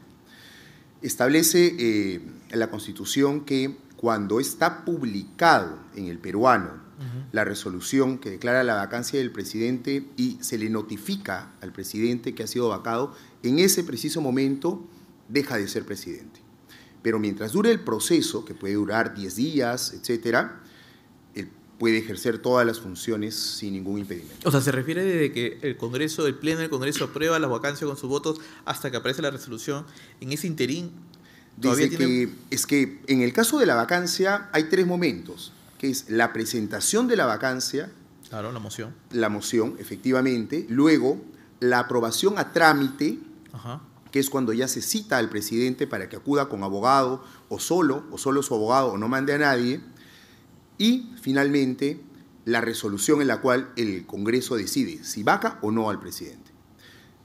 [SPEAKER 2] Establece la Constitución que cuando está publicado en el peruano la resolución que declara la vacancia del presidente y se le notifica al presidente que ha sido vacado, en ese preciso momento deja de ser presidente. Pero mientras dure el proceso, que puede durar 10 días, etcétera, él puede ejercer todas las funciones sin ningún impedimento.
[SPEAKER 1] O sea, se refiere desde que el Pleno del Congreso aprueba las vacancias con sus votos hasta que aparece la resolución. En ese interín,
[SPEAKER 2] Es que en el caso de la vacancia hay 3 momentos, que es la presentación de la vacancia.
[SPEAKER 1] Claro, la moción.
[SPEAKER 2] La moción, efectivamente. Luego, la aprobación a trámite,
[SPEAKER 1] Ajá.
[SPEAKER 2] que es cuando ya se cita al presidente para que acuda con abogado o solo su abogado o no mande a nadie. y finalmente la resolución en la cual el Congreso decide si vaca o no al presidente.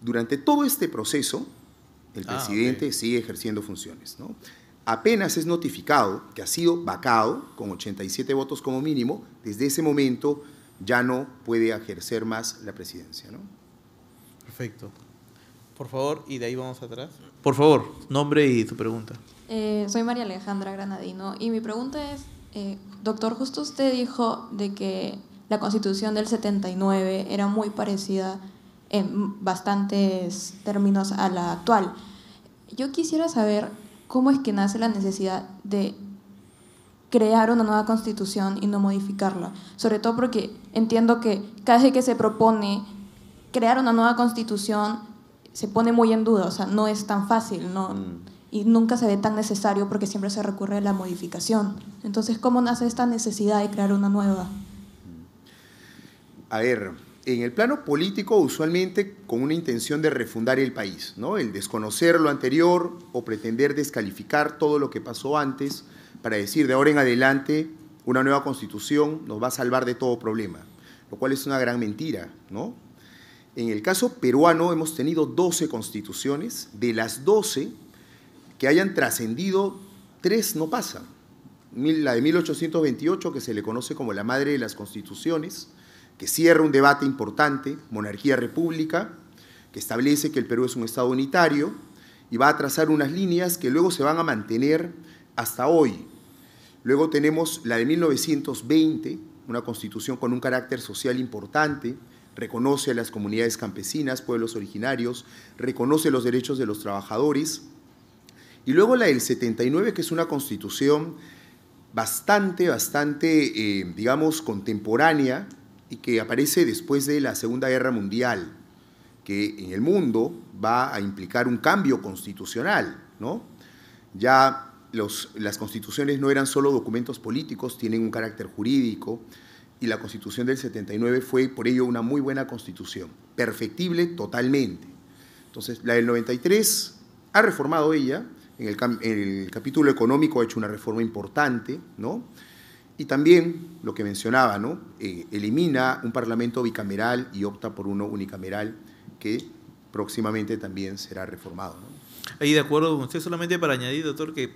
[SPEAKER 2] Durante todo este proceso, el presidente sigue ejerciendo funciones, ¿no? Apenas es notificado que ha sido vacado, con 87 votos como mínimo, desde ese momento ya no puede ejercer más la presidencia, ¿no?
[SPEAKER 1] Perfecto. Por favor, y de ahí vamos atrás. Por favor, nombre y tu pregunta.
[SPEAKER 3] Soy María Alejandra Granadino y mi pregunta es, doctor, justo usted dijo de que la Constitución del 79 era muy parecida en bastantes términos a la actual. Yo quisiera saber cómo es que nace la necesidad de crear una nueva Constitución y no modificarla, sobre todo porque entiendo que cada vez que se propone crear una nueva Constitución se pone muy en duda, o sea, no es tan fácil, ¿no? Y nunca se ve tan necesario porque siempre se recurre a la modificación. Entonces, ¿cómo nace esta necesidad de crear una nueva?
[SPEAKER 2] A ver, en el plano político, usualmente con una intención de refundar el país, ¿no? El desconocer lo anterior o pretender descalificar todo lo que pasó antes para decir de ahora en adelante una nueva constitución nos va a salvar de todo problema, lo cual es una gran mentira, ¿no? En el caso peruano hemos tenido 12 constituciones, de las 12 que hayan trascendido, 3 no pasan. La de 1828, que se le conoce como la madre de las constituciones, que cierra un debate importante, monarquía-república, que establece que el Perú es un Estado unitario y va a trazar unas líneas que luego se van a mantener hasta hoy. Luego tenemos la de 1920, una constitución con un carácter social importante, reconoce a las comunidades campesinas, pueblos originarios, reconoce los derechos de los trabajadores. Y luego la del 79, que es una constitución bastante, digamos, contemporánea y que aparece después de la Segunda Guerra Mundial, que en el mundo va a implicar un cambio constitucional, ¿no? Ya las constituciones no eran solo documentos políticos, tienen un carácter jurídico, y la Constitución del 79 fue por ello una muy buena constitución, perfectible totalmente. Entonces, la del 93 ha reformado ella, en el capítulo económico ha hecho una reforma importante, ¿no? Y también, lo que mencionaba, ¿no? Elimina un parlamento bicameral y opta por uno unicameral, que próximamente también será reformado, ¿no?
[SPEAKER 1] Ahí de acuerdo con usted, solamente para añadir, doctor, que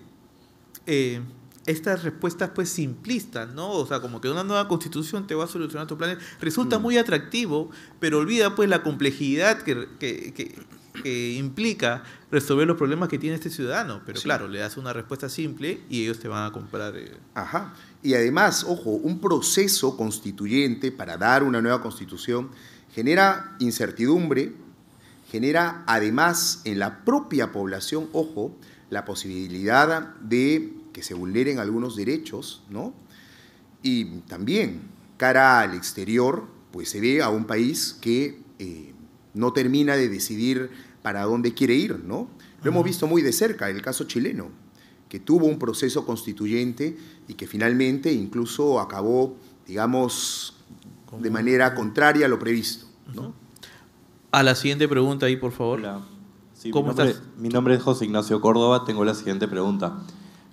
[SPEAKER 1] estas respuestas pues simplistas, ¿no? O sea, como que una nueva constitución te va a solucionar tus planes, resulta muy atractivo, pero olvida pues la complejidad que implica resolver los problemas que tiene este ciudadano. Pero sí, claro, le das una respuesta simple y ellos te van a comprar.
[SPEAKER 2] Ajá. Y además, ojo, un proceso constituyente para dar una nueva constitución genera incertidumbre, genera además en la propia población, ojo, la posibilidad de que se vulneren algunos derechos, ¿no? Y también, cara al exterior, pues se ve a un país que no termina de decidir para dónde quiere ir, ¿no? Lo hemos visto muy de cerca, el caso chileno, que tuvo un proceso constituyente y que finalmente incluso acabó, digamos, de manera contraria a lo previsto, ¿no?
[SPEAKER 1] A la siguiente pregunta ahí, por favor.
[SPEAKER 4] Hola. Sí,
[SPEAKER 1] ¿Cómo estás?
[SPEAKER 4] Mi nombre es José Ignacio Córdoba. Tengo la siguiente pregunta.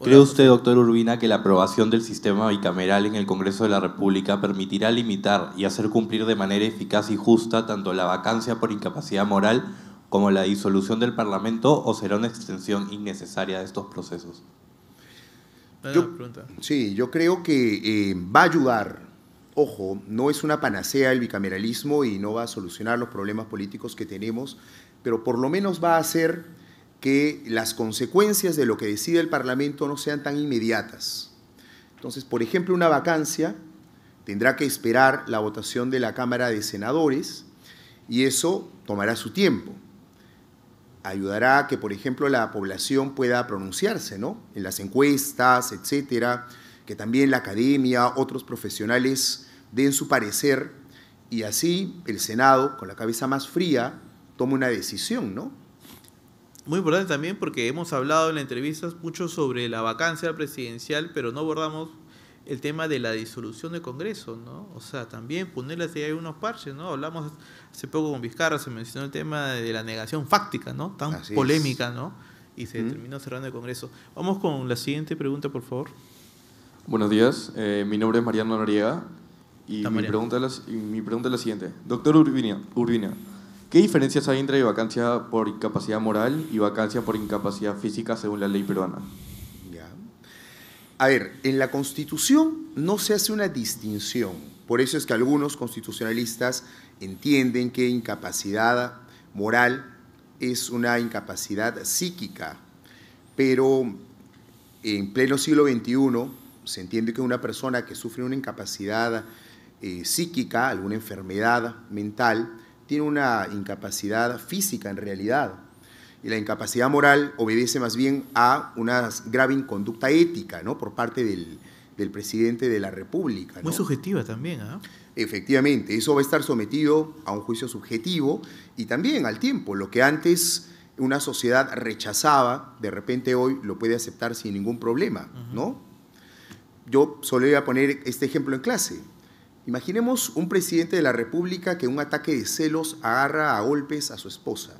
[SPEAKER 4] ¿Cree usted, doctor Urbina, que la aprobación del sistema bicameral en el Congreso de la República permitirá limitar y hacer cumplir de manera eficaz y justa tanto la vacancia por incapacidad moral como la disolución del Parlamento, o será una extensión innecesaria de estos procesos?
[SPEAKER 2] Yo creo que va a ayudar. Ojo, no es una panacea el bicameralismo y no va a solucionar los problemas políticos que tenemos, pero por lo menos va a hacer que las consecuencias de lo que decide el Parlamento no sean tan inmediatas. Entonces, por ejemplo, una vacancia tendrá que esperar la votación de la Cámara de Senadores y eso tomará su tiempo. Ayudará a que, por ejemplo, la población pueda pronunciarse, ¿no? En las encuestas, etcétera, que también la academia, otros profesionales den su parecer y así el Senado, con la cabeza más fría, tome una decisión, ¿no?
[SPEAKER 1] Muy importante también porque hemos hablado en las entrevistas mucho sobre la vacancia presidencial, pero no abordamos el tema de la disolución del Congreso, ¿no? O sea, también ponerle así hay unos parches, ¿no? Hablamos hace poco con Vizcarra, se mencionó el tema de la negación fáctica, ¿no? Tan así polémica, ¿no? Y se terminó cerrando el Congreso. Vamos con la siguiente pregunta, por favor.
[SPEAKER 8] Buenos días, mi nombre es Mariano Noriega y
[SPEAKER 1] Está
[SPEAKER 8] mi
[SPEAKER 1] Mariano.
[SPEAKER 8] pregunta es la siguiente. Doctor Urbina, ¿qué diferencias hay entre vacancia por incapacidad moral y vacancia por incapacidad física según la ley peruana?
[SPEAKER 2] Ya. A ver, en la Constitución no se hace una distinción. Por eso es que algunos constitucionalistas entienden que incapacidad moral es una incapacidad psíquica, pero en pleno siglo XXI se entiende que una persona que sufre una incapacidad psíquica, alguna enfermedad mental, tiene una incapacidad física en realidad. Y la incapacidad moral obedece más bien a una grave inconducta ética, ¿no?, por parte del presidente de la República, ¿no?
[SPEAKER 1] Muy subjetiva también, ¿ah?
[SPEAKER 2] Efectivamente, eso va a estar sometido a un juicio subjetivo y también al tiempo. Lo que antes una sociedad rechazaba, de repente hoy lo puede aceptar sin ningún problema, ¿no? Yo solo voy a poner este ejemplo en clase. Imaginemos un presidente de la República que en un ataque de celos agarra a golpes a su esposa.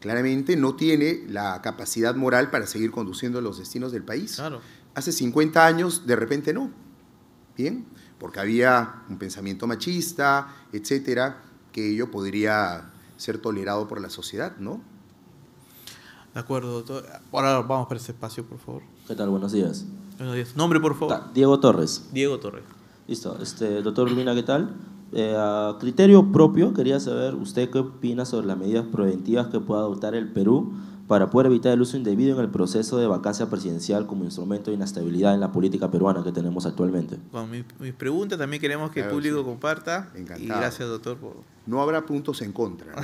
[SPEAKER 2] Claramente no tiene la capacidad moral para seguir conduciendo los destinos del país.
[SPEAKER 1] Claro.
[SPEAKER 2] Hace 50 años, de repente no. ¿Bien? Porque había un pensamiento machista, etcétera, que ello podría ser tolerado por la sociedad, ¿no?
[SPEAKER 1] De acuerdo, doctor. Ahora vamos para ese espacio, por favor.
[SPEAKER 9] ¿Qué tal? Buenos días.
[SPEAKER 1] Buenos días. Nombre, por favor.
[SPEAKER 9] Diego Torres.
[SPEAKER 1] Diego Torres.
[SPEAKER 9] Listo. Doctor Urbina, ¿qué tal? A criterio propio, quería saber usted qué opina sobre las medidas preventivas que pueda adoptar el Perú para poder evitar el uso indebido en el proceso de vacancia presidencial como instrumento de inestabilidad en la política peruana que tenemos actualmente.
[SPEAKER 1] Con mis preguntas también queremos que el
[SPEAKER 2] Claro,
[SPEAKER 1] público
[SPEAKER 2] sí.
[SPEAKER 1] comparta.
[SPEAKER 2] Encantado.
[SPEAKER 1] Y gracias, doctor, por...
[SPEAKER 2] No habrá puntos en contra.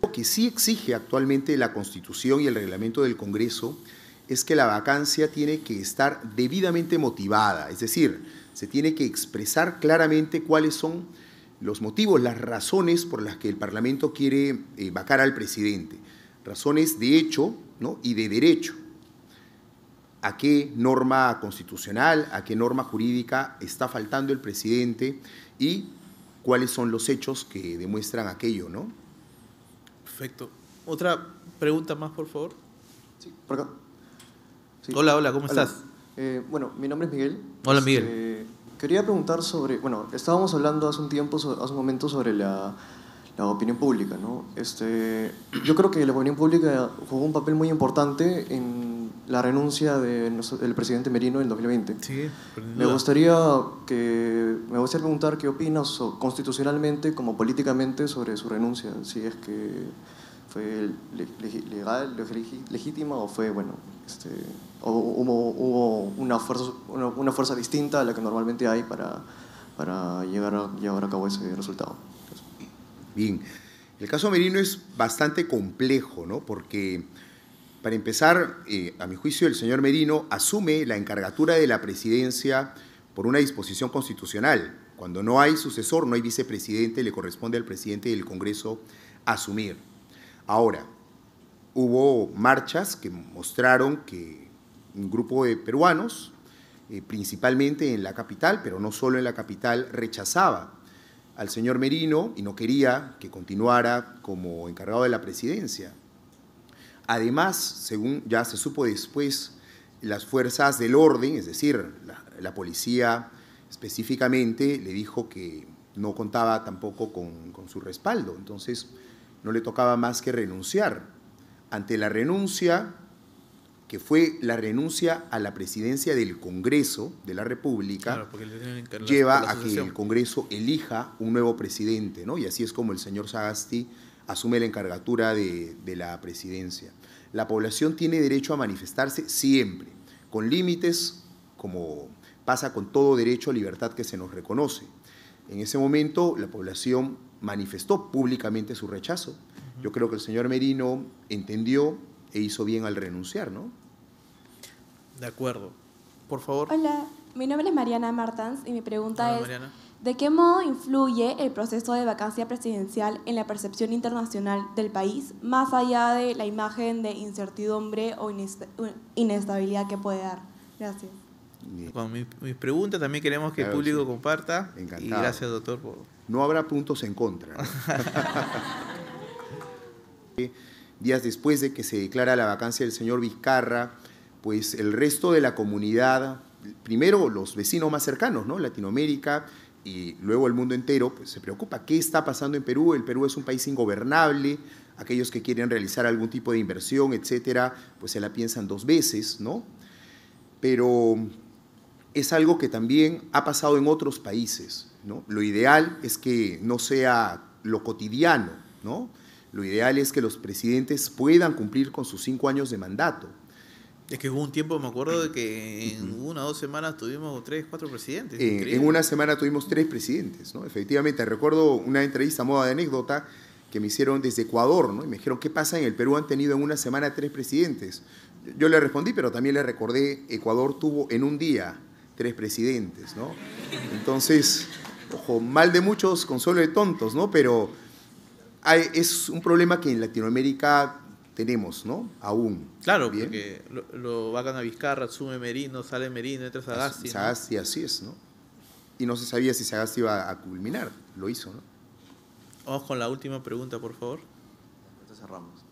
[SPEAKER 2] Lo que sí exige actualmente la Constitución y el reglamento del Congreso es que la vacancia tiene que estar debidamente motivada, es decir, se tiene que expresar claramente cuáles son los motivos, las razones por las que el Parlamento quiere vacar al presidente, razones de hecho, ¿no?, y de derecho. ¿A qué norma constitucional, a qué norma jurídica está faltando el presidente y cuáles son los hechos que demuestran aquello, ¿no?
[SPEAKER 1] Perfecto. Otra pregunta más, por favor.
[SPEAKER 10] Sí, por acá. Sí.
[SPEAKER 1] Hola, ¿cómo
[SPEAKER 10] Hola.
[SPEAKER 1] estás?
[SPEAKER 10] Bueno, mi nombre es Miguel.
[SPEAKER 1] Hola, Miguel.
[SPEAKER 10] Quería preguntar sobre, bueno, estábamos hablando hace un momento sobre la opinión pública, ¿no? Yo creo que la opinión pública jugó un papel muy importante en la renuncia del presidente Merino en 2020.
[SPEAKER 1] Sí,
[SPEAKER 10] Me gustaría preguntar qué opinas constitucionalmente como políticamente sobre su renuncia, si es que fue legal, legítima o fue, bueno, o hubo una fuerza distinta a la que normalmente hay para llevar a cabo ese resultado.
[SPEAKER 2] Bien, el caso Merino es bastante complejo, ¿no? Porque, para empezar, a mi juicio, el señor Merino asume la encargatura de la presidencia por una disposición constitucional. Cuando no hay sucesor, no hay vicepresidente, le corresponde al presidente del Congreso asumir. Ahora, hubo marchas que mostraron que un grupo de peruanos, principalmente en la capital, pero no solo en la capital, rechazaba al señor Merino y no quería que continuara como encargado de la presidencia. Además, según ya se supo después, las fuerzas del orden, es decir, la policía específicamente, le dijo que no contaba tampoco con su respaldo, entonces no le tocaba más que renunciar. Ante la renuncia, que fue la renuncia a la presidencia del Congreso de la República,
[SPEAKER 1] claro,
[SPEAKER 2] lleva a que el Congreso elija un nuevo presidente, ¿no? Y así es como el señor Sagasti asume la encargatura de la presidencia. La población tiene derecho a manifestarse siempre, con límites, como pasa con todo derecho a libertad que se nos reconoce. En ese momento, la población manifestó públicamente su rechazo. Yo creo que el señor Merino entendió e hizo bien al renunciar, ¿no?
[SPEAKER 1] De acuerdo. Por favor.
[SPEAKER 11] Hola, mi nombre es Mariana Martans y mi pregunta
[SPEAKER 1] Hola,
[SPEAKER 11] es,
[SPEAKER 1] Mariana.
[SPEAKER 11] ¿de qué modo influye el proceso de vacancia presidencial en la percepción internacional del país, más allá de la imagen de incertidumbre o inestabilidad que puede dar? Gracias.
[SPEAKER 1] Con mis preguntas también queremos que
[SPEAKER 2] Claro,
[SPEAKER 1] el público
[SPEAKER 2] sí.
[SPEAKER 1] comparta.
[SPEAKER 2] Encantado.
[SPEAKER 1] Y gracias, doctor, por...
[SPEAKER 2] No habrá puntos en contra. Días después de que se declara la vacancia del señor Vizcarra, pues el resto de la comunidad, primero los vecinos más cercanos, ¿no? Latinoamérica y luego el mundo entero, pues se preocupa. ¿Qué está pasando en Perú? El Perú es un país ingobernable. Aquellos que quieren realizar algún tipo de inversión, etcétera, pues se la piensan 2 veces, ¿no? Pero es algo que también ha pasado en otros países, ¿no? Lo ideal es que no sea lo cotidiano, ¿no? Lo ideal es que los presidentes puedan cumplir con sus 5 años de mandato.
[SPEAKER 1] Es que hubo un tiempo, me acuerdo, de que en 1 o 2 semanas tuvimos 3, 4 presidentes.
[SPEAKER 2] En una semana tuvimos 3 presidentes, ¿no? Efectivamente, recuerdo una entrevista, moda de anécdota, que me hicieron desde Ecuador, ¿no? Y me dijeron, ¿qué pasa? En el Perú han tenido en una semana 3 presidentes. Yo le respondí, pero también le recordé, Ecuador tuvo en un día 3 presidentes, ¿no? Entonces, ojo, mal de muchos, consuelo de tontos, ¿no? Pero es un problema que en Latinoamérica tenemos, ¿no? Aún.
[SPEAKER 1] Claro,
[SPEAKER 2] ¿bien?
[SPEAKER 1] porque lo vacan a Vizcarra, asume Merino, sale Merino, entra Sagasti.
[SPEAKER 2] Sagasti, así es, ¿no? Y no se sabía si Sagasti iba a culminar, lo hizo, ¿no?
[SPEAKER 1] Vamos con la última pregunta, por favor.
[SPEAKER 12] Entonces cerramos.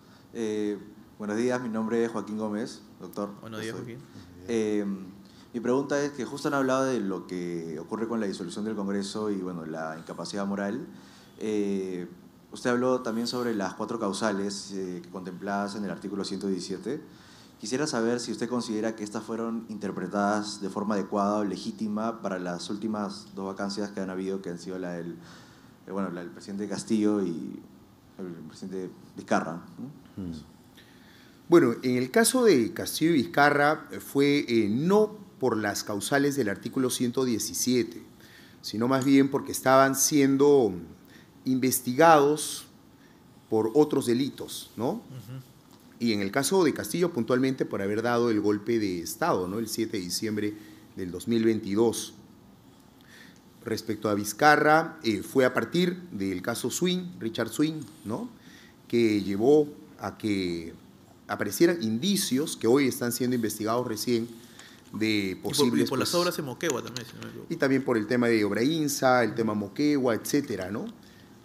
[SPEAKER 12] Buenos días, mi nombre es Joaquín Gómez, doctor.
[SPEAKER 1] Buenos días, Joaquín.
[SPEAKER 12] Mi pregunta es que justo han hablado de lo que ocurre con la disolución del Congreso y bueno, la incapacidad moral. Usted habló también sobre las 4 causales contempladas en el artículo 117. Quisiera saber si usted considera que estas fueron interpretadas de forma adecuada o legítima para las últimas 2 vacancias que han habido, que han sido la del presidente Castillo y el presidente Vizcarra, ¿no?
[SPEAKER 2] Bueno, en el caso de Castillo y Vizcarra fue no por las causales del artículo 117, sino más bien porque estaban siendo investigados por otros delitos, ¿no? Y en el caso de Castillo, puntualmente por haber dado el golpe de Estado, ¿no? El 7 de diciembre del 2022. Respecto a Vizcarra, fue a partir del caso Swing, Richard Swing, ¿no? Que llevó a que aparecieran indicios que hoy están siendo investigados recién de posibles...
[SPEAKER 1] Y por las obras en Moquegua también, si no me equivoco.
[SPEAKER 2] Y también por el tema de Obrainsa, el tema Moquegua, etcétera, ¿no?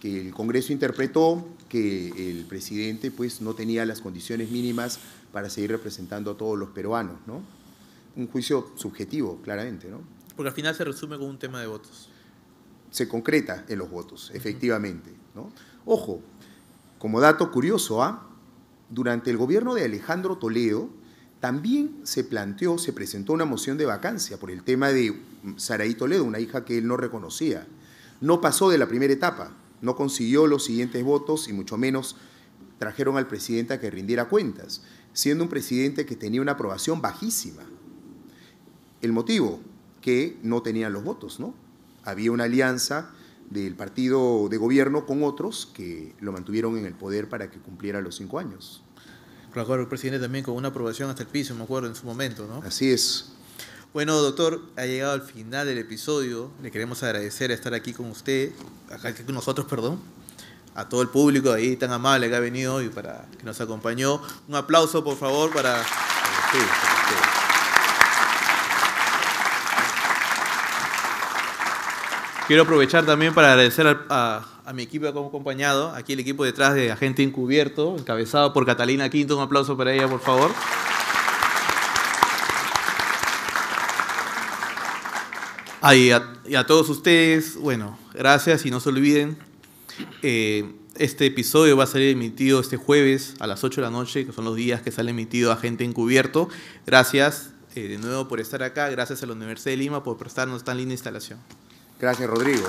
[SPEAKER 2] Que el Congreso interpretó que el presidente pues no tenía las condiciones mínimas para seguir representando a todos los peruanos, ¿no? Un juicio subjetivo, claramente, ¿no?
[SPEAKER 1] Porque al final se resume con un tema de votos.
[SPEAKER 2] Se concreta en los votos, efectivamente, ¿no? Ojo, como dato curioso, durante el gobierno de Alejandro Toledo también se presentó una moción de vacancia por el tema de Saraí Toledo, una hija que él no reconocía. No pasó de la primera etapa, no consiguió los siguientes votos y mucho menos trajeron al presidente a que rindiera cuentas, siendo un presidente que tenía una aprobación bajísima. El motivo, que no tenían los votos, ¿no? Había una alianza del partido de gobierno con otros que lo mantuvieron en el poder para que cumpliera los 5 años.
[SPEAKER 1] Claro, el presidente también con una aprobación hasta el piso, me acuerdo, en su momento, ¿no?
[SPEAKER 2] Así es.
[SPEAKER 1] Bueno, doctor, ha llegado al final del episodio. Le queremos agradecer estar aquí con usted, aquí con nosotros, perdón, a todo el público ahí tan amable que ha venido hoy para que nos acompañó. Un aplauso, por favor, para usted. Quiero aprovechar también para agradecer a mi equipo que me ha acompañado, aquí el equipo detrás de Agente Encubierto, encabezado por Catalina Quinto. Un aplauso para ella, por favor. Y a todos ustedes, bueno, gracias y no se olviden, este episodio va a salir emitido este jueves a las 8 de la noche, que son los días que sale emitido Agente Encubierto. Gracias de nuevo por estar acá, gracias a la Universidad de Lima por prestarnos tan linda instalación.
[SPEAKER 2] Gracias, Rodrigo.